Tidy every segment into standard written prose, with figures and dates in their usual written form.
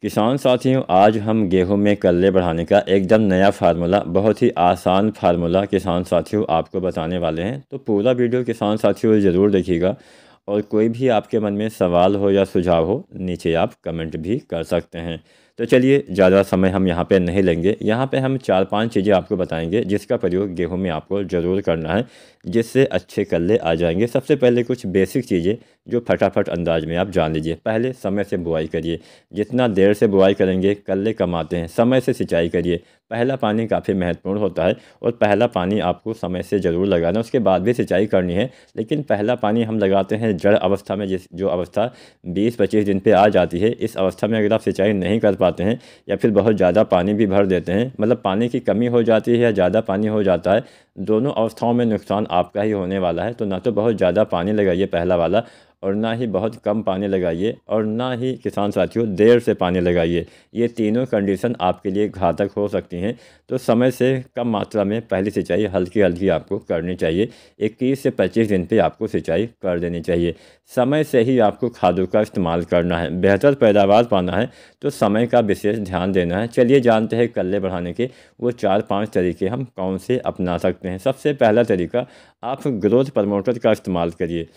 किसान साथियों, आज हम गेहूं में कल्ले बढ़ाने का एकदम नया फार्मूला, बहुत ही आसान फार्मूला किसान साथियों आपको बताने वाले हैं। तो पूरा वीडियो किसान साथियों ज़रूर देखिएगा। और कोई भी आपके मन में सवाल हो या सुझाव हो, नीचे आप कमेंट भी कर सकते हैं। तो चलिए, ज़्यादा समय हम यहाँ पे नहीं लेंगे। यहाँ पे हम 4-5 चीज़ें आपको बताएंगे जिसका प्रयोग गेहूं में आपको ज़रूर करना है, जिससे अच्छे कल्ले आ जाएंगे। सबसे पहले कुछ बेसिक चीज़ें जो फटाफट अंदाज में आप जान लीजिए। पहले समय से बुआई करिए। जितना देर से बुआई करेंगे कल्ले कम आते हैं। समय से सिंचाई करिए। पहला पानी काफ़ी महत्वपूर्ण होता है और पहला पानी आपको समय से ज़रूर लगाना। उसके बाद भी सिंचाई करनी है, लेकिन पहला पानी हम लगाते हैं जड़ अवस्था में, जो अवस्था 20-25 दिन पे आ जाती है। इस अवस्था में अगर आप सिंचाई नहीं कर पाते हैं या फिर बहुत ज़्यादा पानी भी भर देते हैं, मतलब पानी की कमी हो जाती है या ज़्यादा पानी हो जाता है, दोनों अवस्थाओं में नुकसान आपका ही होने वाला है। तो ना तो बहुत ज़्यादा पानी लगाइए पहला वाला, और ना ही बहुत कम पानी लगाइए, और ना ही किसान साथियों देर से पानी लगाइए। ये तीनों कंडीशन आपके लिए घातक हो सकती हैं। तो समय से कम मात्रा में पहली सिंचाई हल्की हल्की आपको करनी चाहिए। 21 से 25 दिन पे आपको सिंचाई कर देनी चाहिए। समय से ही आपको खादों का इस्तेमाल करना है। बेहतर पैदावार पाना है तो समय का विशेष ध्यान देना है। चलिए जानते हैं कल्ले बढ़ाने के वो 4-5 तरीके हम कौन से अपना सकते हैं। सबसे पहला तरीका, आप ग्रोथ प्रमोटर का इस्तेमाल करिए।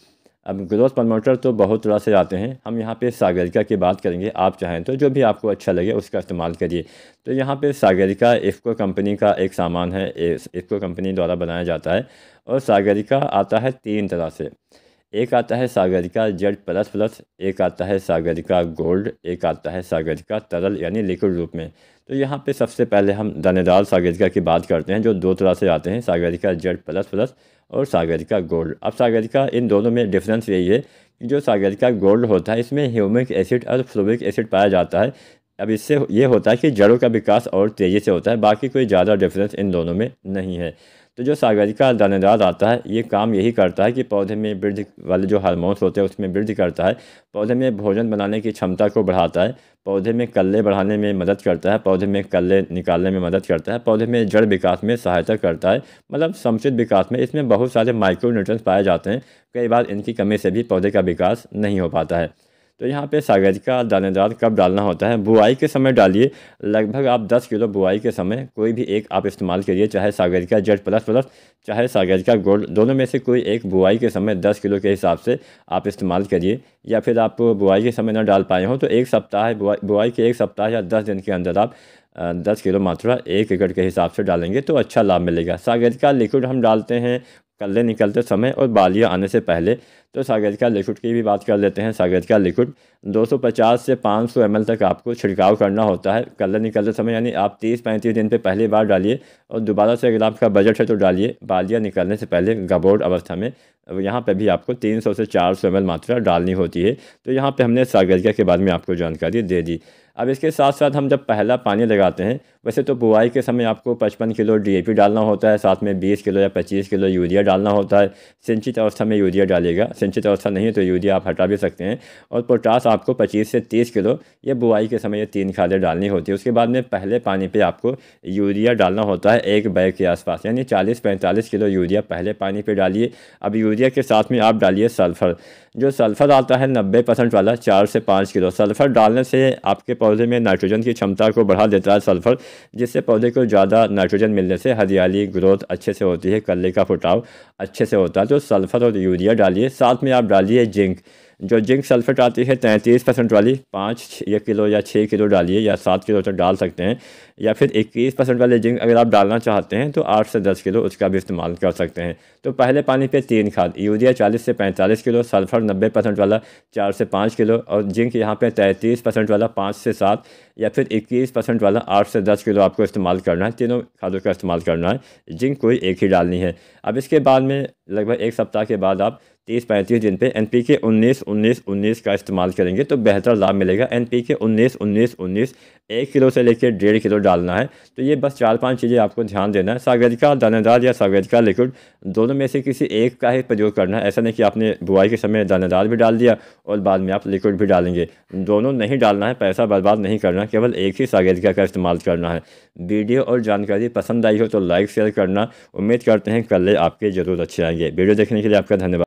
अब ग्रोथ प्रमोटर तो बहुत तरह से आते हैं, हम यहाँ पे सागरिका की बात करेंगे। आप चाहें तो जो भी आपको अच्छा लगे उसका इस्तेमाल करिए। तो यहाँ पे सागरिका इफ़को कंपनी का एक सामान है, इफ़को कंपनी द्वारा बनाया जाता है। और सागरिका आता है 3 तरह से। एक आता है सागरिका Z++, एक आता है सागरिका गोल्ड, एक आता है सागरिका तरल यानी लिक्विड रूप में। तो यहाँ पे सबसे पहले हम दानेदार सागरिका की बात करते हैं, जो 2 तरह से आते हैं, सागरिका Z++ और सागरिका गोल्ड। अब सागरिका, इन दोनों में डिफरेंस यही है कि जो सागरिका गोल्ड होता है इसमें ह्यूमिक एसिड और फ्लोरिक एसिड पाया जाता है। अब इससे ये होता है कि जड़ों का विकास और तेज़ी से होता है। बाकी कोई ज़्यादा डिफरेंस इन दोनों में नहीं है। तो जो सागरिका दानेदार आता है, ये काम यही करता है कि पौधे में वृद्धि वाले जो हार्मोन्स होते हैं उसमें वृद्धि करता है। पौधे में भोजन बनाने की क्षमता को बढ़ाता है। पौधे में कल्ले बढ़ाने में मदद करता है। पौधे में कल्ले निकालने में मदद करता है। पौधे में जड़ विकास में सहायता करता है, मतलब समुचित विकास में। इसमें बहुत सारे माइक्रो न्यूट्रिएंट्स पाए जाते हैं। कई बार इनकी कमी से भी पौधे का विकास नहीं हो पाता है। तो यहाँ पे सागरिका दानेदार कब डालना होता है? बुआई के समय डालिए। लगभग आप 10 किलो बुआई के समय कोई भी एक आप इस्तेमाल करिए, चाहे सागरिका Z++, चाहे सागरिका गोल्ड। दोनों में से कोई एक बुआई के समय 10 किलो के हिसाब से आप इस्तेमाल करिए। या फिर आप बुआई के समय ना डाल पाए हो तो एक सप्ताह, बुआई के 1 सप्ताह या 10 दिन के अंदर आप 10 किलो मात्रा 1 एकड़ के हिसाब से डालेंगे तो अच्छा लाभ मिलेगा। सागरिका लिक्विड हम डालते हैं कल्ले निकलते समय और बालियाँ आने से पहले। तो सागरिका लिक्विड की भी बात कर लेते हैं। सागरिका लिक्विड 250 से 500 ml तक आपको छिड़काव करना होता है कल्ले निकलते समय, यानी आप 30-35 दिन पे पहली बार डालिए और दोबारा से अगर आपका बजट है तो डालिए बालियाँ निकलने से पहले, गबोट अवस्था में। यहाँ पे भी आपको 300 से 400 ml मात्रा डालनी होती है। तो यहाँ पे हमने सागरिका के बारे में आपको जानकारी दे दी। अब इसके साथ साथ हम जब पहला पानी लगाते हैं, वैसे तो बुआई के समय आपको 55 किलो DAP डालना होता है, साथ में 20 किलो या 25 किलो यूरिया डालना होता है। सिंचित अवस्था में यूरिया डालिएगा, सिंचित अवस्था नहीं है तो यूरिया आप हटा भी सकते हैं। और पोटास आपको 25 से 30 किलो, ये बुआई के समय ये 3 खादें डालनी होती है। उसके बाद में पहले पानी पे आपको यूरिया डालना होता है 1 बैग के आसपास, यानी 40-45 किलो यूरिया पहले पानी पे डालिए। अब यूरिया के साथ में आप डालिए सल्फ़र। जो सल्फ़र आता है 90% वाला, 4 से 5 किलो। सल्फ़र डालने से आपके पौधे में नाइट्रोजन की क्षमता को बढ़ा देता है सल्फ़र, जिससे पौधे को ज़्यादा नाइट्रोजन मिलने से हरियाली, ग्रोथ अच्छे से होती है, कल्ले का फुटाव अच्छे से होता है। तो सल्फ़र और यूरिया डालिए। साथ में आप डालिए जिंक। जो जिंक सल्फेट आती है 33% वाली, 5 किलो या 6 किलो डालिए, या 7 किलो तक डाल सकते हैं। या फिर 21% वाले जिंक अगर आप डालना चाहते हैं तो 8 से 10 किलो उसका भी इस्तेमाल कर सकते हैं। तो पहले पानी पे 3 खाद, यूरिया 40 से 45 किलो, सल्फर 90% वाला 4 से 5 किलो, और जिंक यहाँ पे 33% वाला 5 से 7, या फिर 21% वाला 8 से 10 किलो आपको इस्तेमाल करना है। तीनों खादों का इस्तेमाल करना है, जिंक कोई एक ही डालनी है। अब इसके बाद में लगभग 1 सप्ताह के बाद आप 30-35 दिन पे NPK 19-19-19 का इस्तेमाल करेंगे तो बेहतर लाभ मिलेगा। NPK 19-19-19 1 किलो से लेकर 1.5 किलो डालना है। तो ये बस 4-5 चीज़ें आपको ध्यान देना है। सागरिका दानेदार या सागरिका लिक्विड, दोनों में से किसी एक का ही प्रयोग करना है। ऐसा नहीं कि आपने बुआई के समय दानेदार भी डाल दिया और बाद में आप लिक्विड भी डालेंगे। दोनों नहीं डालना है, पैसा बर्बाद नहीं करना, केवल एक ही सागरिका का इस्तेमाल करना है। वीडियो और जानकारी पसंद आई हो तो लाइक शेयर करना। उम्मीद करते हैं कल आपके ज़रूर अच्छे आएंगे। वीडियो देखने के लिए आपका धन्यवाद।